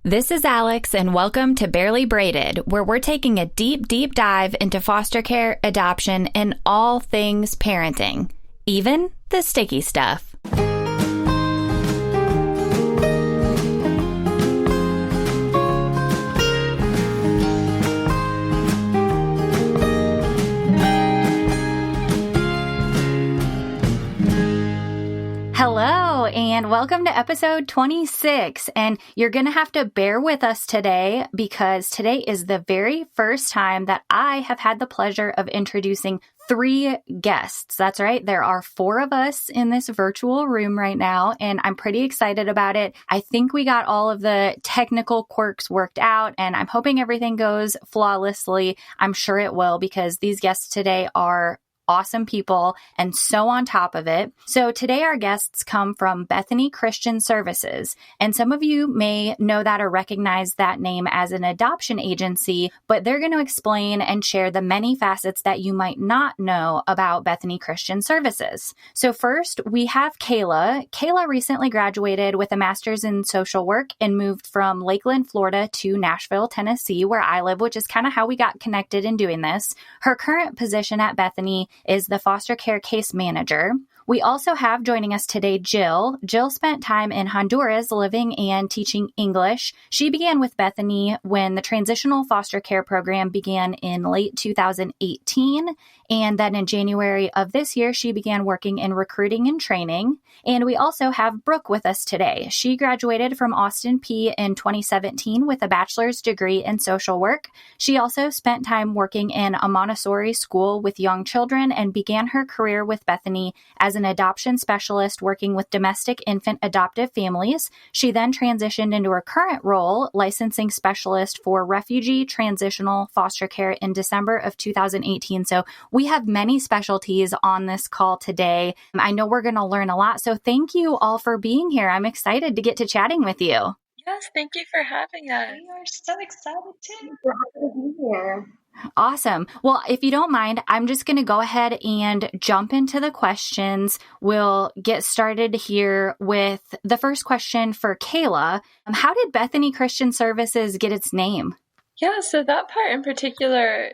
This is Alex, and welcome to Barely Braided, where we're taking a deep dive into foster care, adoption, and all things parenting, even the sticky stuff. Hello, and welcome to episode 26. And you're going to have to bear with us today because today is the very first time that I have had the pleasure of introducing 3 guests. That's right. There are 4 of us in this virtual room right now, and I'm pretty excited about it. I think we got all of the technical quirks worked out, and I'm hoping everything goes flawlessly. I'm sure it will because these guests today are awesome people and so on top of it. So today our guests come from Bethany Christian Services, and some of you may know that or recognize that name as an adoption agency, but they're going to explain and share the many facets that you might not know about Bethany Christian Services. So first, we have Kayla. Kayla recently graduated with a master's in social work and moved from Lakeland, Florida to Nashville, Tennessee, where I live, which is kind of how we got connected in doing this. Her current position at Bethany is the foster care case manager. We also have joining us today Jil. Jil spent time in Honduras living and teaching English. She began with Bethany when the Transitional foster care program began in late 2018. And then in January of this year, she began working in recruiting and training. And we also have Brooke with us today. She graduated from Austin P in 2017 with a bachelor's degree in social work. She also spent time working in a Montessori school with young children and began her career with Bethany as an adoption specialist working with domestic infant adoptive families. She then transitioned into her current role, licensing specialist for refugee transitional foster care in December of 2018. So we have many specialties on this call today. I know we're going to learn a lot. So thank you all for being here. I'm excited to get to chatting with you. Yes, thank you for having us. We are so excited too. We're happy to be here. Awesome. Well, if you don't mind, I'm just going to go ahead and jump into the questions. We'll get started here with the first question for Kayla. How did Bethany Christian Services get its name? Yeah, so that part in particular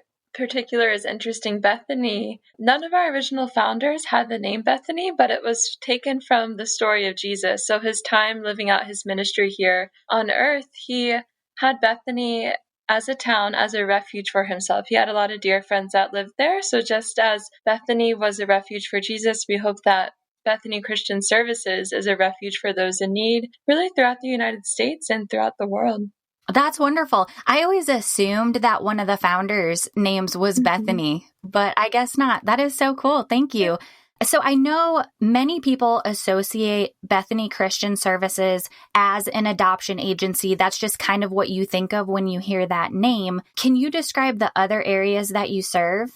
is interesting. Bethany, none of our original founders had the name Bethany, but it was taken from the story of Jesus. So his time living out his ministry here on earth, he had Bethany as a town, as a refuge for himself. He had a lot of dear friends that lived there. So just as Bethany was a refuge for Jesus, we hope that Bethany Christian Services is a refuge for those in need, really throughout the United States and throughout the world. That's wonderful. I always assumed that one of the founders' names was Bethany, but I guess not. That is so cool. Thank you. So I know many people associate Bethany Christian Services as an adoption agency. That's just kind of what you think of when you hear that name. Can you describe the other areas that you serve?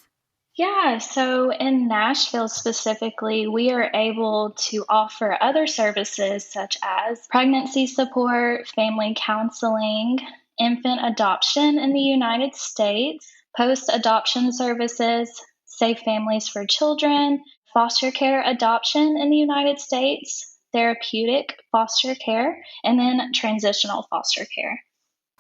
Yeah, so in Nashville specifically, we are able to offer other services such as pregnancy support, family counseling, infant adoption in the United States, post-adoption services, safe families for children, foster care adoption in the United States, therapeutic foster care, and then transitional foster care.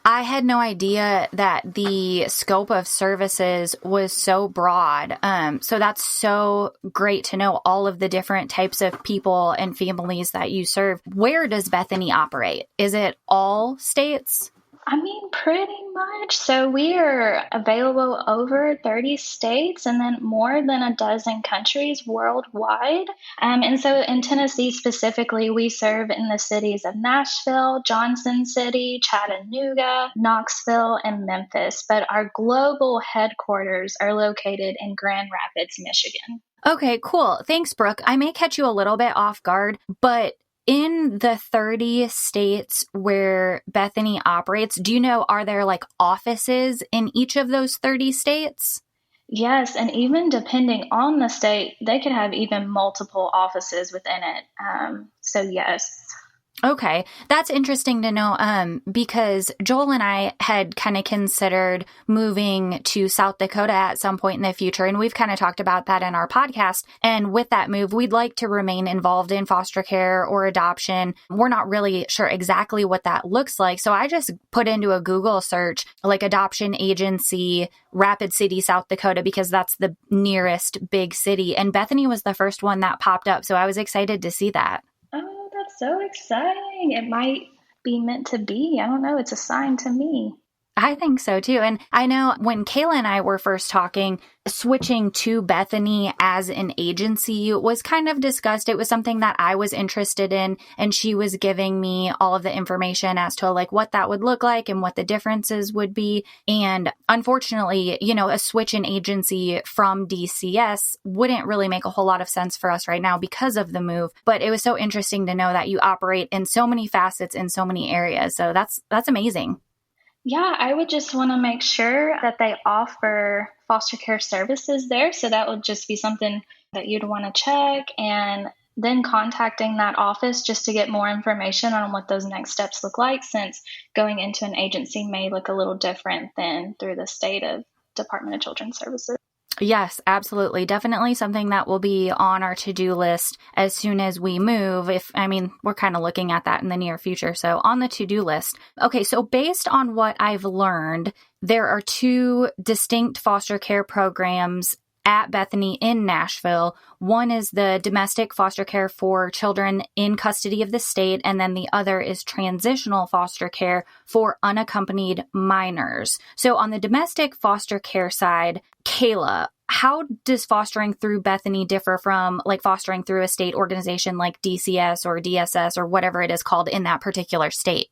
I had no idea that the scope of services was so broad. So that's so great to know all of the different types of people and families that you serve. Where does Bethany operate? Is it all states? I mean, pretty much. So we are available over 30 states and then more than a dozen countries worldwide. And so in Tennessee specifically, we serve in the cities of Nashville, Johnson City, Chattanooga, Knoxville, and Memphis. But our global headquarters are located in Grand Rapids, Michigan. Okay, cool. Thanks, Brooke. I may catch you a little bit off guard, but in the 30 states where Bethany operates, do you know, are there like offices in each of those 30 states? Yes, and even depending on the state, they could have even multiple offices within it. So yes. Okay, that's interesting to know because Joel and I had kind of considered moving to South Dakota at some point in the future, and we've kind of talked about that in our podcast. And with that move, we'd like to remain involved in foster care or adoption. We're not really sure exactly what that looks like. So I just put into a Google search, like adoption agency, Rapid City, South Dakota, because that's the nearest big city. And Bethany was the first one that popped up. So I was excited to see that. Oh, that's so exciting. It might be meant to be. I don't know. It's a sign to me. I think so too. And I know when Kayla and I were first talking, switching to Bethany as an agency was kind of discussed. It was something that I was interested in, and she was giving me all of the information as to like what that would look like and what the differences would be. And unfortunately, a switch in agency from DCS wouldn't really make a whole lot of sense for us right now because of the move. But it was so interesting to know that you operate in so many facets in so many areas. So that's amazing. Yeah, I would just want to make sure that they offer foster care services there. So that would just be something that you'd want to check, and then contacting that office just to get more information on what those next steps look like, since going into an agency may look a little different than through the state of Department of Children's Services. Yes, absolutely. Definitely something that will be on our to-do list as soon as we move. We're kind of looking at that in the near future. So on the to-do list. Okay, so based on what I've learned, there are 2 distinct foster care programs at Bethany in Nashville. One is the domestic foster care for children in custody of the state, and then the other is transitional foster care for unaccompanied minors. So on the domestic foster care side, Kayla, how does fostering through Bethany differ from like fostering through a state organization like DCS or DSS or whatever it is called in that particular state?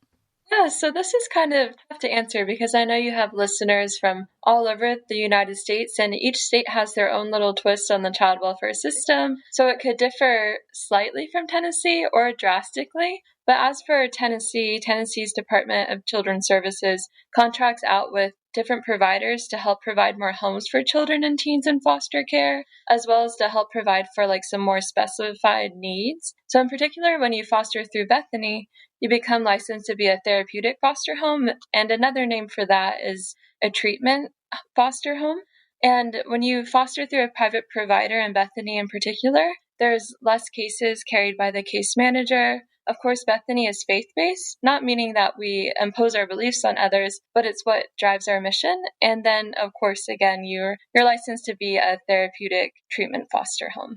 Yeah, so this is kind of tough to answer because I know you have listeners from all over the United States, and each state has their own little twist on the child welfare system. So it could differ slightly from Tennessee or drastically. But as for Tennessee's Department of Children's Services contracts out with different providers to help provide more homes for children and teens in foster care, as well as to help provide for like some more specified needs. So in particular, when you foster through Bethany, you become licensed to be a therapeutic foster home, and another name for that is a treatment foster home. And when you foster through a private provider in Bethany in particular, there's less cases carried by the case manager. Of course, Bethany is faith-based, not meaning that we impose our beliefs on others, but it's what drives our mission. And then, of course, again, you're licensed to be a therapeutic treatment foster home.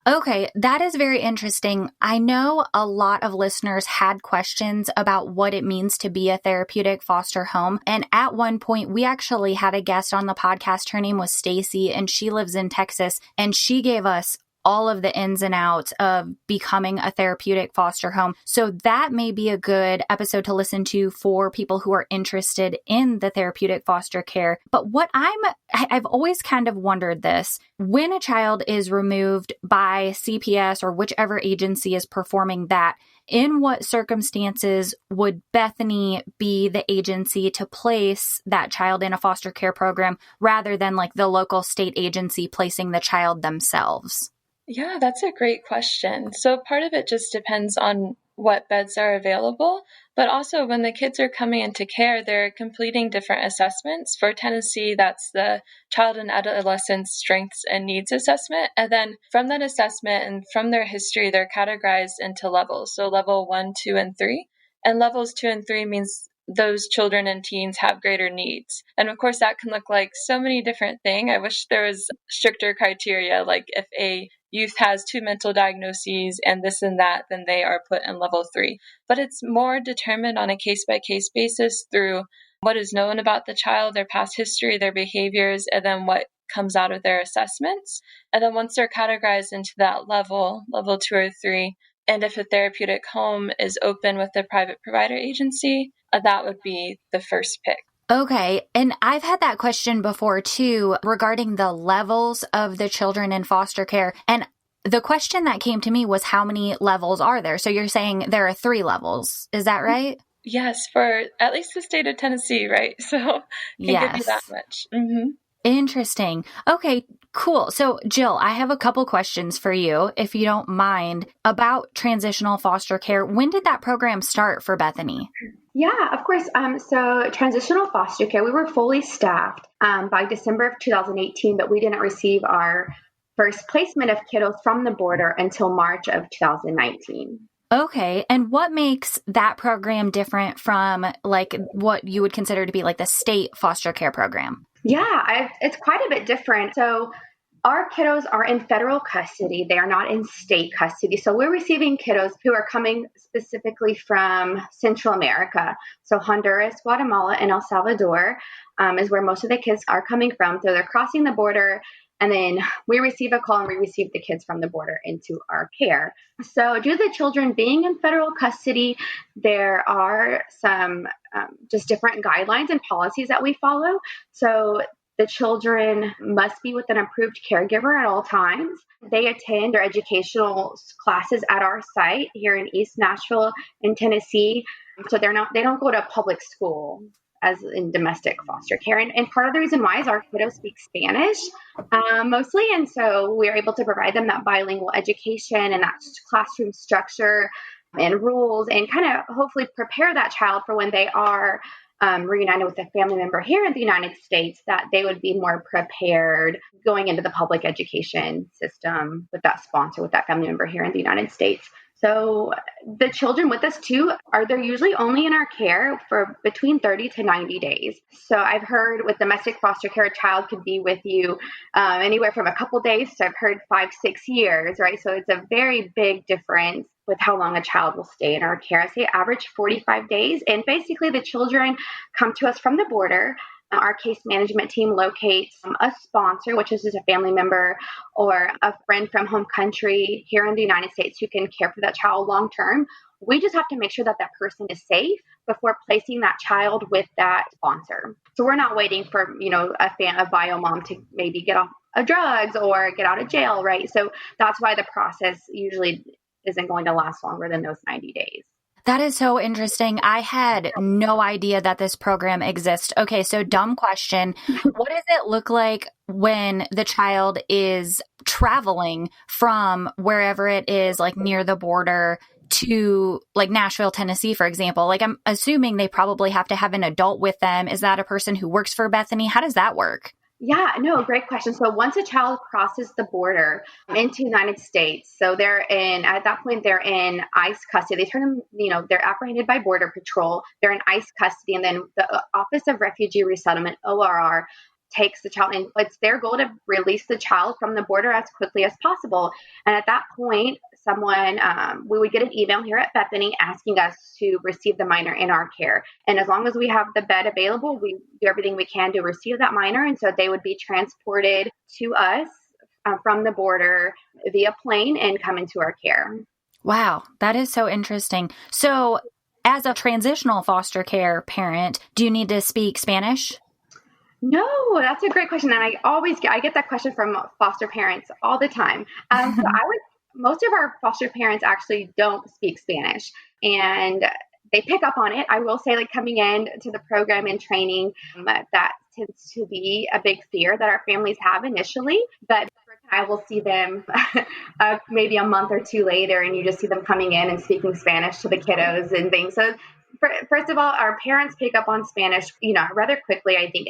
Okay, that is very interesting. I know a lot of listeners had questions about what it means to be a therapeutic foster home. And at one point, we actually had a guest on the podcast. Her name was Stacy, and she lives in Texas. And she gave us all of the ins and outs of becoming a therapeutic foster home. So that may be a good episode to listen to for people who are interested in the therapeutic foster care. But what I've always kind of wondered this, when a child is removed by CPS or whichever agency is performing that, in what circumstances would Bethany be the agency to place that child in a foster care program rather than like the local state agency placing the child themselves? Yeah, that's a great question. So part of it just depends on what beds are available, but also when the kids are coming into care, they're completing different assessments. For Tennessee, that's the Child and Adolescent Strengths and Needs Assessment. And then from that assessment and from their history, they're categorized into levels. So level 1, 2, and 3. And levels 2 and 3 means those children and teens have greater needs. And of course, that can look like so many different things. I wish there was stricter criteria, like if a youth has 2 mental diagnoses and this and that, then they are put in level 3. But it's more determined on a case-by-case basis through what is known about the child, their past history, their behaviors, and then what comes out of their assessments. And then once they're categorized into that level 2 or 3, and if a therapeutic home is open with a private provider agency, that would be the first pick. Okay. And I've had that question before too, regarding the levels of the children in foster care. And the question that came to me was, how many levels are there? So you're saying there are 3 levels. Is that right? Yes, for at least the state of Tennessee, right? So can give you that much. Mm-hmm. Interesting. Okay, Cool. So, Jill, I have a couple questions for you, if you don't mind, about transitional foster care. When did that program start for Bethany? Yeah, of course. So transitional foster care, we were fully staffed by December of 2018, but we didn't receive our first placement of kiddos from the border until March of 2019. Okay. And what makes that program different from like what you would consider to be like the state foster care program? Yeah, it's quite a bit different. So our kiddos are in federal custody. They are not in state custody. So we're receiving kiddos who are coming specifically from Central America. So Honduras, Guatemala, and El Salvador is where most of the kids are coming from. So they're crossing the border, and then we receive a call and we receive the kids from the border into our care. So due to the children being in federal custody, there are some just different guidelines and policies that we follow. So the children must be with an approved caregiver at all times. They attend their educational classes at our site here in East Nashville in Tennessee. So they don't go to public school as in domestic foster care. And part of the reason why is our kiddos speak Spanish mostly. And so we're able to provide them that bilingual education and that classroom structure and rules and kind of hopefully prepare that child for when they are reunited with a family member here in the United States, that they would be more prepared going into the public education system with that sponsor, with that family member here in the United States. So the children with us too, they're usually only in our care for between 30 to 90 days. So I've heard with domestic foster care, a child could be with you anywhere from a couple days to I've heard 5-6 years, right? So it's a very big difference with how long a child will stay in our care. I say average 45 days. And basically the children come to us from the border. Our case management team locates a sponsor, which is just a family member or a friend from home country here in the United States who can care for that child long term. We just have to make sure that that person is safe before placing that child with that sponsor. So we're not waiting for, a bio mom to maybe get off of drugs or get out of jail, right? So that's why the process usually isn't going to last longer than those 90 days. That is so interesting. I had no idea that this program exists. Okay, so dumb question. What does it look like when the child is traveling from wherever it is, like near the border to like Nashville, Tennessee, for example? Like I'm assuming they probably have to have an adult with them. Is that a person who works for Bethany? How does that work? Yeah, no, great question. So once a child crosses the border into the United States, so at that point, they're in ICE custody. They turn them, they're apprehended by Border Patrol. They're in ICE custody. And then the Office of Refugee Resettlement, ORR, takes the child, and it's their goal to release the child from the border as quickly as possible. And at that point, we would get an email here at Bethany asking us to receive the minor in our care. And as long as we have the bed available, we do everything we can to receive that minor. And so they would be transported to us from the border via plane and come into our care. Wow, that is so interesting. So as a transitional foster care parent, do you need to speak Spanish? No, that's a great question. And I get that question from foster parents all the time. Most of our foster parents actually don't speak Spanish, and they pick up on it. I will say, like coming in to the program and training, that tends to be a big fear that our families have initially, but I will see them maybe a month or two later, and you just see them coming in and speaking Spanish to the kiddos and things. So first of all, our parents pick up on Spanish, rather quickly, I think.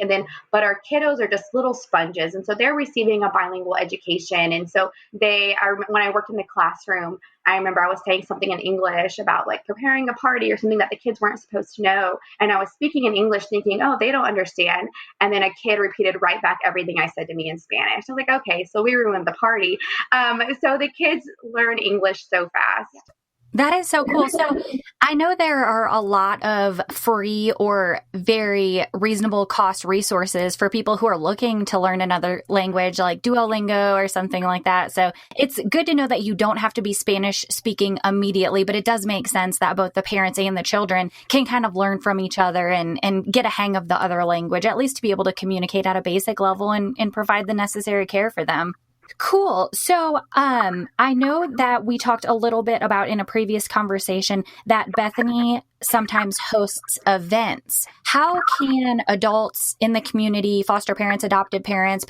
But our kiddos are just little sponges. And so they're receiving a bilingual education. And so when I worked in the classroom, I remember I was saying something in English about like preparing a party or something that the kids weren't supposed to know. And I was speaking in English thinking, oh, they don't understand. And then a kid repeated right back everything I said to me in Spanish. I was like, okay, so we ruined the party. So the kids learn English so fast. That is so cool. So I know there are a lot of free or very reasonable cost resources for people who are looking to learn another language like Duolingo or something like that. So it's good to know that you don't have to be Spanish speaking immediately, but it does make sense that both the parents and the children can kind of learn from each other and get a hang of the other language, at least to be able to communicate at a basic level and provide the necessary care for them. Cool. So I know that we talked a little bit about in a previous conversation that Bethany sometimes hosts events. How can adults in the community, foster parents, adopted parents,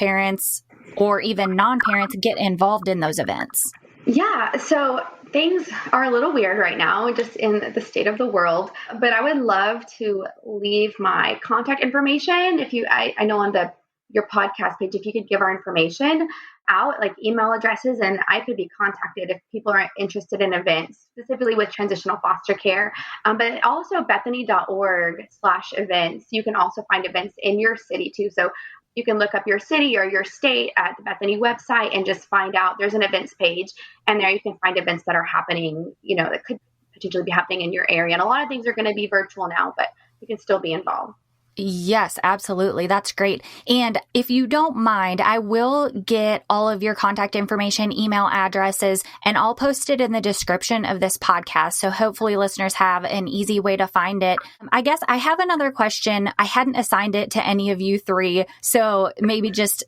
or even non-parents get involved in those events? Yeah, so things are a little weird right now, just in the state of the world. But I would love to leave my contact information. I know on your podcast page, if you could give our information out, like email addresses, and I could be contacted if people are interested in events, specifically with transitional foster care. But also Bethany.org/events. You can also find events in your city too. So you can look up your city or your state at the Bethany website and just find out there's an events page. And there you can find events that are happening, that could potentially be happening in your area. And a lot of things are going to be virtual now, but you can still be involved. Yes, absolutely. That's great. And if you don't mind, I will get all of your contact information, email addresses, and I'll post it in the description of this podcast. So hopefully listeners have an easy way to find it. I guess I have another question. I hadn't assigned it to any of you three. So maybe just,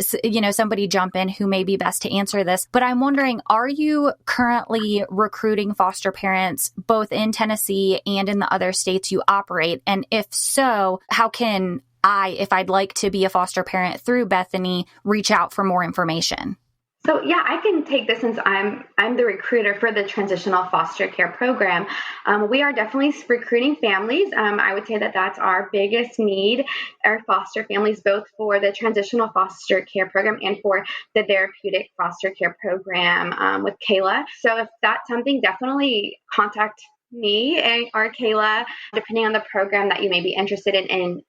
somebody jump in who may be best to answer this. But I'm wondering, are you currently recruiting foster parents both in Tennessee and in the other states you operate? And if so, how can if I'd like to be a foster parent through Bethany, reach out for more information? So yeah, I can take this since I'm the recruiter for the Transitional Foster Care Program. We are definitely recruiting families. I would say that that's our biggest need, our foster families, both for the Transitional Foster Care Program and for the Therapeutic Foster Care Program with Kayla. So if that's something, definitely contact me or Kayla, depending on the program that you may be interested in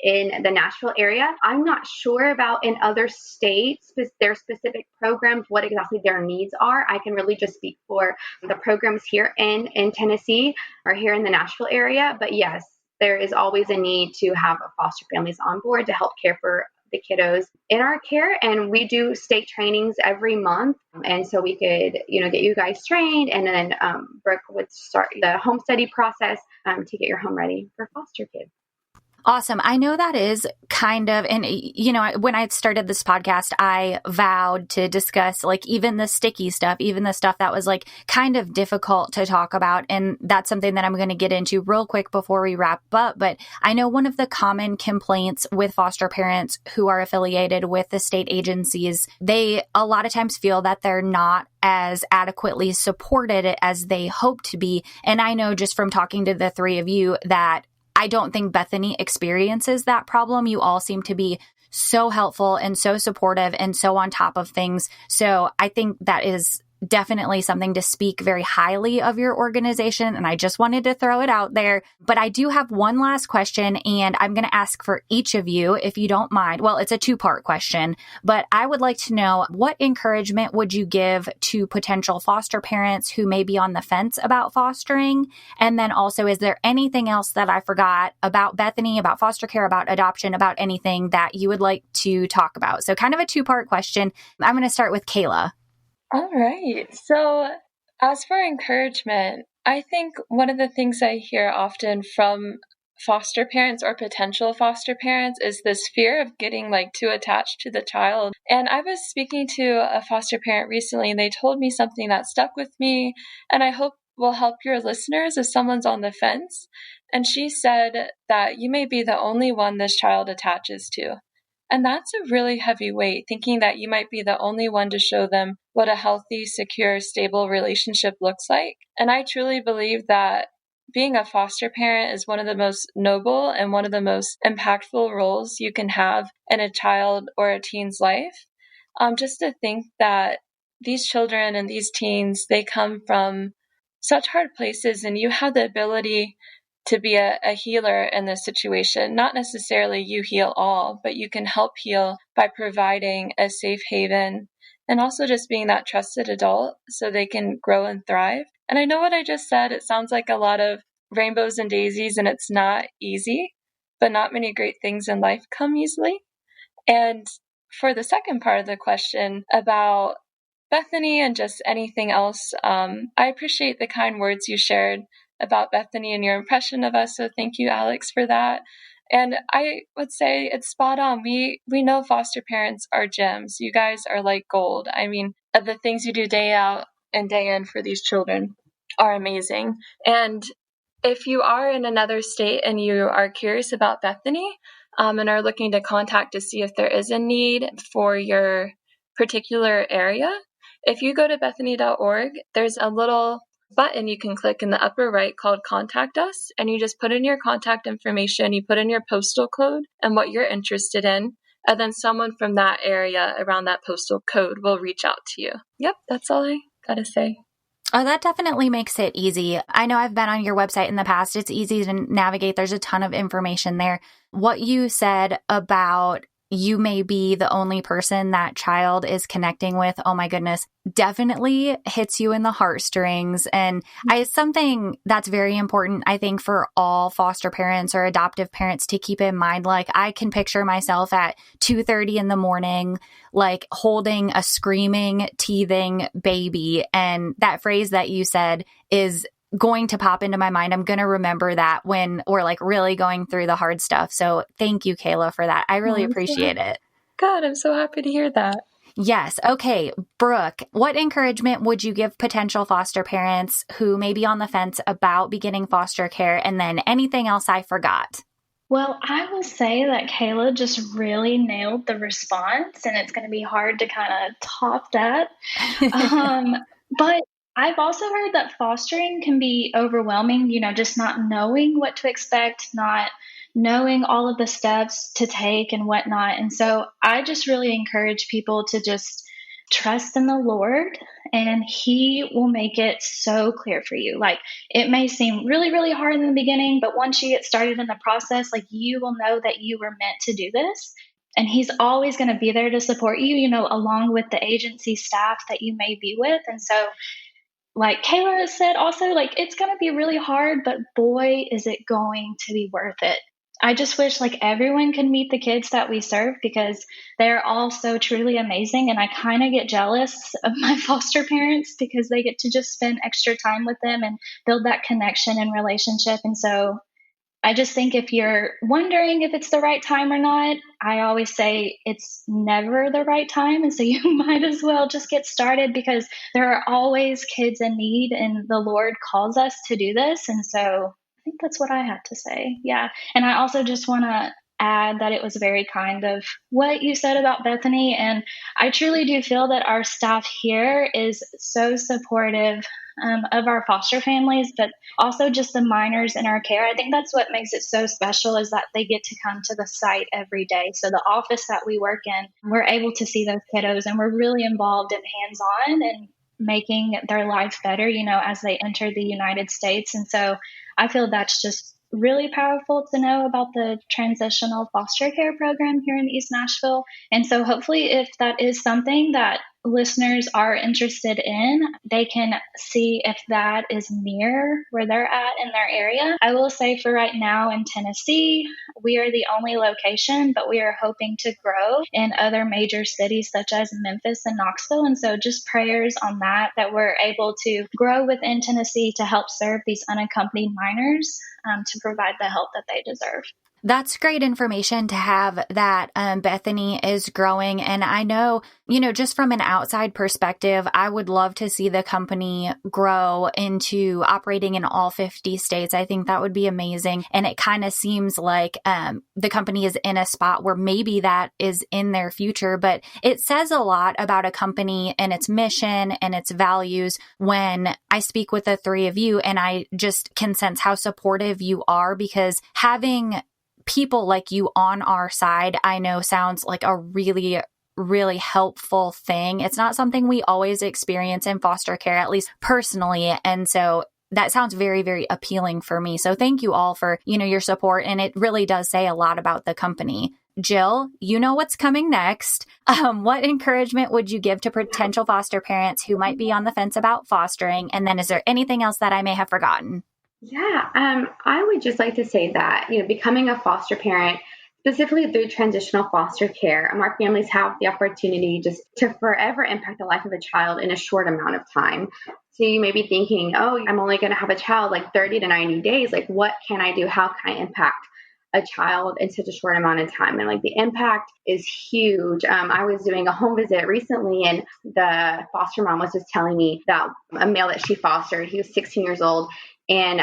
the Nashville area. I'm not sure about in other states, their specific programs, what exactly their needs are. I can really just speak for the programs here in Tennessee or here in the Nashville area. But yes, there is always a need to have foster families on board to help care for the kiddos in our care. And we do state trainings every month. And so we could, get you guys trained. And then Brooke would start the home study process to get your home ready for foster kids. Awesome. I know that is kind of, and when I started this podcast, I vowed to discuss even the sticky stuff, even the stuff that was kind of difficult to talk about. And that's something that I'm going to get into real quick before we wrap up. But I know one of the common complaints with foster parents who are affiliated with the state agencies, they a lot of times feel that they're not as adequately supported as they hope to be. And I know just from talking to the three of you that I don't think Bethany experiences that problem. You all seem to be so helpful and so supportive and so on top of things. So I think that is definitely something to speak very highly of your organization. And I just wanted to throw it out there. But I do have one last question, and I'm going to ask for each of you, if you don't mind. Well, it's a two-part question, but I would like to know, what encouragement would you give to potential foster parents who may be on the fence about fostering? And then also, is there anything else that I forgot about Bethany, about foster care, about adoption, about anything that you would like to talk about? So kind of a two-part question. I'm going to start with Kayla. All right. So as for encouragement, I think one of the things I hear often from foster parents or potential foster parents is this fear of getting too attached to the child. And I was speaking to a foster parent recently, and they told me something that stuck with me, and I hope will help your listeners if someone's on the fence. And she said that you may be the only one this child attaches to. And that's a really heavy weight, thinking that you might be the only one to show them what a healthy, secure, stable relationship looks like. And I truly believe that being a foster parent is one of the most noble and one of the most impactful roles you can have in a child or a teen's life. Just to think that these children and these teens, they come from such hard places, and you have the ability to be a healer in this situation. Not necessarily you heal all, but you can help heal by providing a safe haven and also just being that trusted adult so they can grow and thrive. And I know what I just said, it sounds like a lot of rainbows and daisies, and it's not easy, but not many great things in life come easily. And for the second part of the question about Bethany and just anything else, I appreciate the kind words you shared about Bethany and your impression of us. So thank you, Alex, for that. And I would say it's spot on. We know foster parents are gems. You guys are like gold. I mean, the things you do day out and day in for these children are amazing. And if you are in another state and you are curious about Bethany and are looking to contact to see if there is a need for your particular area, if you go to bethany.org, there's a little button you can click in the upper right called Contact Us, and you just put in your contact information, you put in your postal code and what you're interested in, and then someone from that area around that postal code will reach out to you. Yep, that's all I gotta say. Oh, that definitely makes it easy. I know I've been on your website in the past. It's easy to navigate. There's a ton of information there. What you said about you may be the only person that child is connecting with, oh my goodness, definitely hits you in the heartstrings. And it's something that's very important, I think, for all foster parents or adoptive parents to keep in mind. Like, I can picture myself at 2:30 in the morning, like holding a screaming, teething baby. And that phrase that you said is going to pop into my mind. I'm going to remember that when we're like really going through the hard stuff. So thank you, Kayla, for that. I really appreciate it. God, I'm so happy to hear that. Yes. Okay. Brooke, what encouragement would you give potential foster parents who may be on the fence about beginning foster care? And then anything else I forgot? Well, I will say that Kayla just really nailed the response, and it's going to be hard to kind of top that. But I've also heard that fostering can be overwhelming, just not knowing what to expect, not knowing all of the steps to take and whatnot. And so I just really encourage people to just trust in the Lord, and He will make it so clear for you. Like, it may seem really, really hard in the beginning, but once you get started in the process, like, you will know that you were meant to do this. And He's always going to be there to support you, along with the agency staff that you may be with. And so, like Kayla has said also, like, it's going to be really hard, but boy, is it going to be worth it. I just wish like everyone could meet the kids that we serve, because they're all so truly amazing. And I kind of get jealous of my foster parents because they get to just spend extra time with them and build that connection and relationship. And so I just think if you're wondering if it's the right time or not, I always say it's never the right time. And so you might as well just get started, because there are always kids in need, and the Lord calls us to do this. And so I think that's what I have to say. Yeah. And I also just want to add that it was very kind of what you said about Bethany. And I truly do feel that our staff here is so supportive of our foster families, but also just the minors in our care. I think that's what makes it so special, is that they get to come to the site every day. So the office that we work in, we're able to see those kiddos, and we're really involved and hands-on and making their lives better, as they enter the United States. And so I feel that's just really powerful to know about the Transitional foster care program here in East Nashville. And so hopefully, if that is something that listeners are interested in, they can see if that is near where they're at in their area. I will say for right now in Tennessee, we are the only location, but we are hoping to grow in other major cities such as Memphis and Knoxville. And so just prayers on that we're able to grow within Tennessee to help serve these unaccompanied minors, to provide the help that they deserve. That's great information to have, that Bethany is growing. And I know, just from an outside perspective, I would love to see the company grow into operating in all 50 states. I think that would be amazing. And it kind of seems like the company is in a spot where maybe that is in their future. But it says a lot about a company and its mission and its values when I speak with the three of you, and I just can sense how supportive you are, because having people like you on our side, I know sounds like a really, really helpful thing. It's not something we always experience in foster care, at least personally. And so that sounds very, very appealing for me. So thank you all for, your support. And it really does say a lot about the company. Jil, you know what's coming next. What encouragement would you give to potential foster parents who might be on the fence about fostering? And then is there anything else that I may have forgotten? Yeah, I would just like to say that, becoming a foster parent, specifically through transitional foster care, our families have the opportunity just to forever impact the life of a child in a short amount of time. So you may be thinking, oh, I'm only going to have a child like 30 to 90 days. Like, what can I do? How can I impact a child in such a short amount of time? And like, the impact is huge. I was doing a home visit recently, and the foster mom was just telling me that a male that she fostered, he was 16 years old, and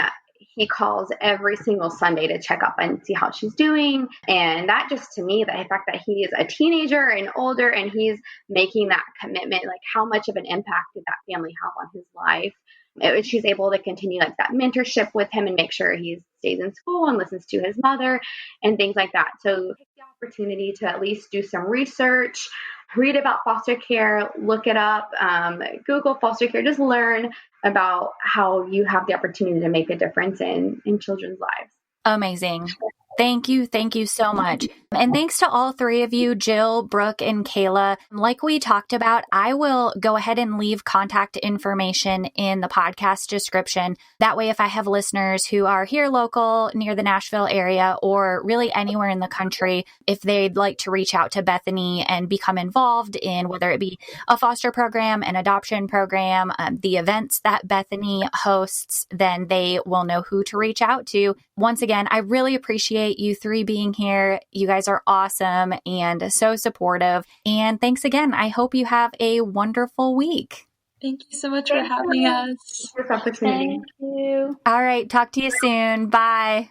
he calls every single Sunday to check up and see how she's doing. And that just, to me, the fact that he is a teenager and older and he's making that commitment, like how much of an impact did that family have on his life? She's able to continue like that mentorship with him and make sure he stays in school and listens to his mother and things like that. So take the opportunity to at least do some research, read about foster care, look it up, Google foster care, just learn about how you have the opportunity to make a difference in children's lives. Amazing. Thank you. Thank you so much. And thanks to all three of you, Jil, Brooke, and Kayla. Like we talked about, I will go ahead and leave contact information in the podcast description. That way, if I have listeners who are here local, near the Nashville area, or really anywhere in the country, if they'd like to reach out to Bethany and become involved in whether it be a foster program, an adoption program, the events that Bethany hosts, then they will know who to reach out to. Once again, I really appreciate you three being here. You guys are awesome and so supportive. And thanks again. I hope you have a wonderful week. Thank you so much for having us. This opportunity. Thank you. All right. Talk to you soon. Bye.